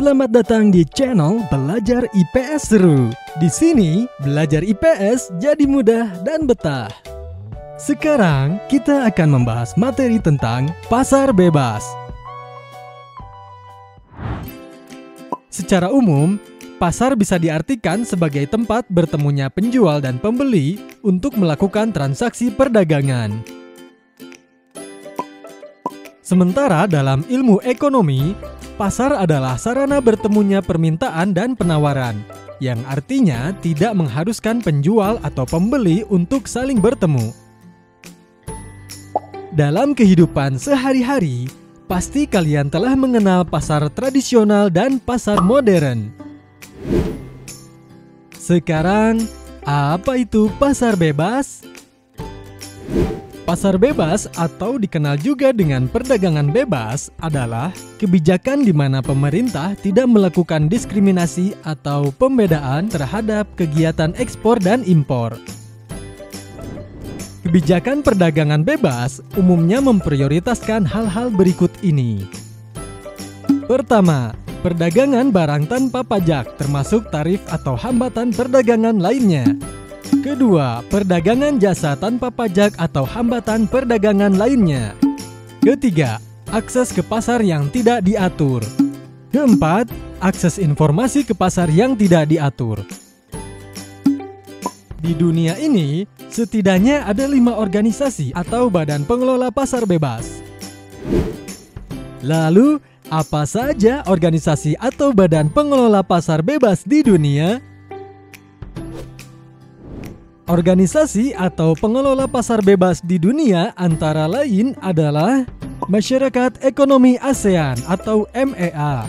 Selamat datang di channel Belajar IPS Seru. Di sini, belajar IPS jadi mudah dan betah. Sekarang, kita akan membahas materi tentang pasar bebas. Secara umum, pasar bisa diartikan sebagai tempat bertemunya penjual dan pembeli untuk melakukan transaksi perdagangan. Sementara dalam ilmu ekonomi, pasar adalah sarana bertemunya permintaan dan penawaran, yang artinya tidak mengharuskan penjual atau pembeli untuk saling bertemu. Dalam kehidupan sehari-hari, pasti kalian telah mengenal pasar tradisional dan pasar modern. Sekarang, apa itu pasar bebas? Pasar bebas atau dikenal juga dengan perdagangan bebas adalah kebijakan di mana pemerintah tidak melakukan diskriminasi atau pembedaan terhadap kegiatan ekspor dan impor. Kebijakan perdagangan bebas umumnya memprioritaskan hal-hal berikut ini. Pertama, perdagangan barang tanpa pajak termasuk tarif atau hambatan perdagangan lainnya. Kedua, perdagangan jasa tanpa pajak atau hambatan perdagangan lainnya. Ketiga, akses ke pasar yang tidak diatur. Keempat, akses informasi ke pasar yang tidak diatur. Di dunia ini, setidaknya ada 5 organisasi atau badan pengelola pasar bebas. Lalu, apa saja organisasi atau badan pengelola pasar bebas di dunia? Organisasi atau pengelola pasar bebas di dunia antara lain adalah Masyarakat Ekonomi ASEAN atau MEA,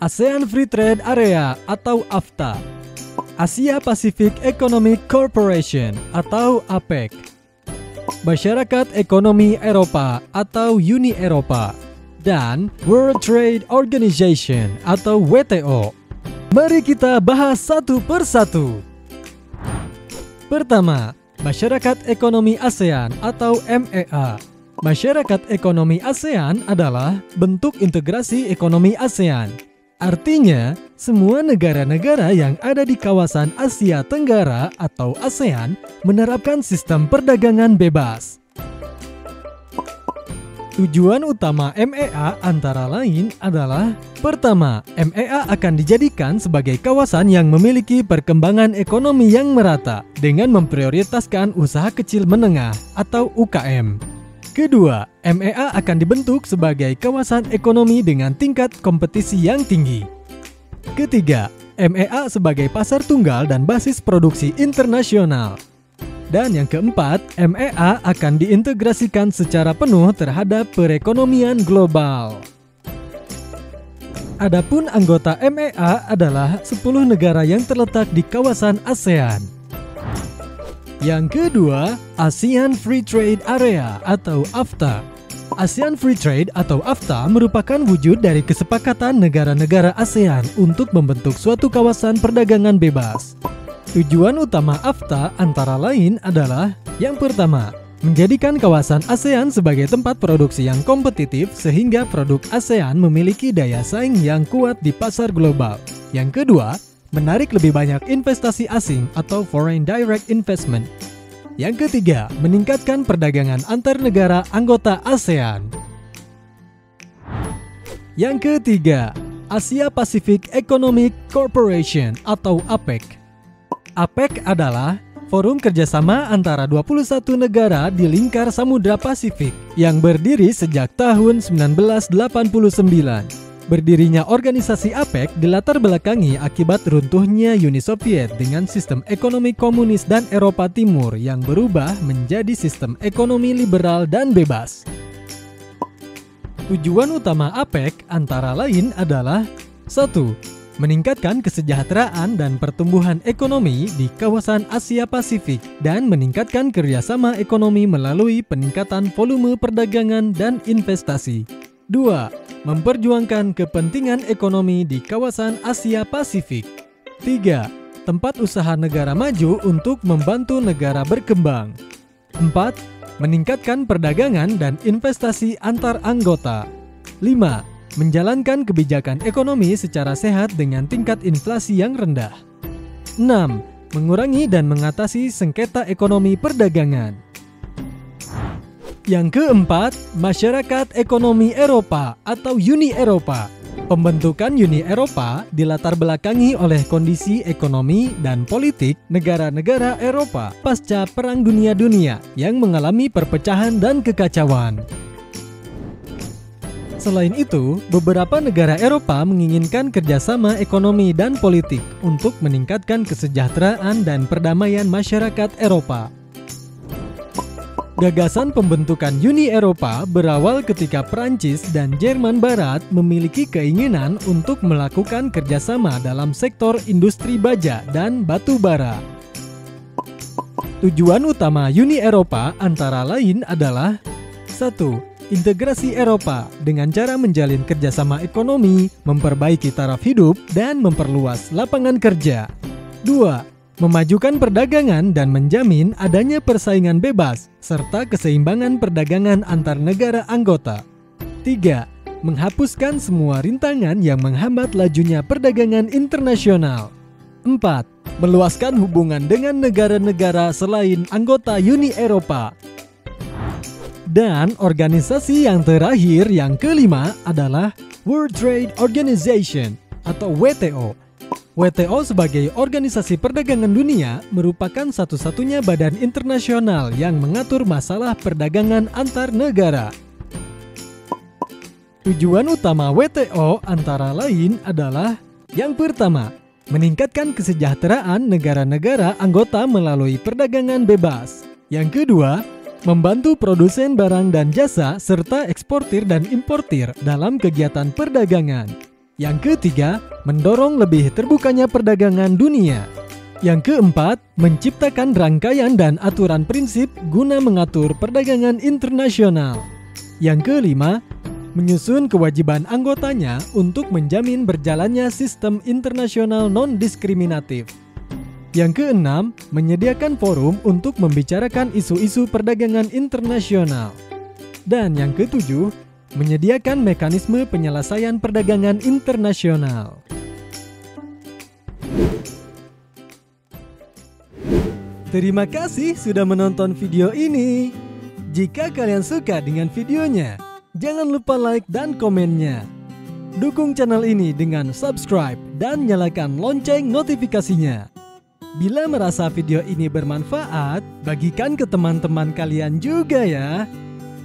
ASEAN Free Trade Area atau AFTA, Asia Pacific Economic Corporation atau APEC, Masyarakat Ekonomi Eropa atau Uni Eropa, dan World Trade Organization atau WTO. Mari kita bahas satu persatu. Pertama, Masyarakat Ekonomi ASEAN atau MEA. Masyarakat Ekonomi ASEAN adalah bentuk integrasi ekonomi ASEAN. Artinya, semua negara-negara yang ada di kawasan Asia Tenggara atau ASEAN menerapkan sistem perdagangan bebas. Tujuan utama MEA antara lain adalah: pertama, MEA akan dijadikan sebagai kawasan yang memiliki perkembangan ekonomi yang merata dengan memprioritaskan usaha kecil menengah atau UKM. Kedua, MEA akan dibentuk sebagai kawasan ekonomi dengan tingkat kompetisi yang tinggi. Ketiga, MEA sebagai pasar tunggal dan basis produksi internasional. Dan yang keempat, MEA akan diintegrasikan secara penuh terhadap perekonomian global. Adapun anggota MEA adalah 10 negara yang terletak di kawasan ASEAN. Yang kedua, ASEAN Free Trade Area atau AFTA. ASEAN Free Trade atau AFTA merupakan wujud dari kesepakatan negara-negara ASEAN untuk membentuk suatu kawasan perdagangan bebas. Tujuan utama AFTA antara lain adalah: yang pertama, menjadikan kawasan ASEAN sebagai tempat produksi yang kompetitif sehingga produk ASEAN memiliki daya saing yang kuat di pasar global. Yang kedua, menarik lebih banyak investasi asing atau foreign direct investment. Yang ketiga, meningkatkan perdagangan antar negara anggota ASEAN. Yang ketiga, Asia Pacific Economic Corporation atau APEC. APEC adalah forum kerjasama antara 21 negara di lingkar Samudra Pasifik yang berdiri sejak tahun 1989. Berdirinya organisasi APEC dilatar belakangi akibat runtuhnya Uni Soviet dengan sistem ekonomi komunis dan Eropa Timur yang berubah menjadi sistem ekonomi liberal dan bebas. Tujuan utama APEC antara lain adalah: 1. Meningkatkan kesejahteraan dan pertumbuhan ekonomi di kawasan Asia Pasifik dan meningkatkan kerjasama ekonomi melalui peningkatan volume perdagangan dan investasi. 2. Memperjuangkan kepentingan ekonomi di kawasan Asia Pasifik. 3. Tempat usaha negara maju untuk membantu negara berkembang. 4. Meningkatkan perdagangan dan investasi antar anggota. 5. Menjalankan kebijakan ekonomi secara sehat dengan tingkat inflasi yang rendah. 6. Mengurangi dan mengatasi sengketa ekonomi perdagangan. Yang keempat, Masyarakat Ekonomi Eropa atau Uni Eropa. Pembentukan Uni Eropa dilatar belakangi oleh kondisi ekonomi dan politik negara-negara Eropa pasca Perang Dunia yang mengalami perpecahan dan kekacauan. Selain itu, beberapa negara Eropa menginginkan kerjasama ekonomi dan politik untuk meningkatkan kesejahteraan dan perdamaian masyarakat Eropa. Gagasan pembentukan Uni Eropa berawal ketika Prancis dan Jerman Barat memiliki keinginan untuk melakukan kerjasama dalam sektor industri baja dan batu bara. Tujuan utama Uni Eropa antara lain adalah 1. Integrasi Eropa dengan cara menjalin kerjasama ekonomi, memperbaiki taraf hidup, dan memperluas lapangan kerja. 2. Memajukan perdagangan dan menjamin adanya persaingan bebas, serta keseimbangan perdagangan antar negara anggota. 3. Menghapuskan semua rintangan yang menghambat lajunya perdagangan internasional. 4. Meluaskan hubungan dengan negara-negara selain anggota Uni Eropa. Dan organisasi yang terakhir, yang kelima, adalah World Trade Organization atau WTO. WTO sebagai organisasi perdagangan dunia merupakan satu-satunya badan internasional yang mengatur masalah perdagangan antar negara. Tujuan utama WTO antara lain adalah: yang pertama, meningkatkan kesejahteraan negara-negara anggota melalui perdagangan bebas. Yang kedua, membantu produsen barang dan jasa serta eksportir dan importir dalam kegiatan perdagangan. Yang ketiga, mendorong lebih terbukanya perdagangan dunia. Yang keempat, menciptakan rangkaian dan aturan prinsip guna mengatur perdagangan internasional. Yang kelima, menyusun kewajiban anggotanya untuk menjamin berjalannya sistem internasional non-diskriminatif. Yang keenam, menyediakan forum untuk membicarakan isu-isu perdagangan internasional. Dan yang ketujuh, menyediakan mekanisme penyelesaian perdagangan internasional. Terima kasih sudah menonton video ini. Jika kalian suka dengan videonya, jangan lupa like dan komennya. Dukung channel ini dengan subscribe dan nyalakan lonceng notifikasinya. Bila merasa video ini bermanfaat, bagikan ke teman-teman kalian juga ya.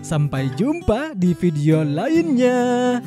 Sampai jumpa di video lainnya.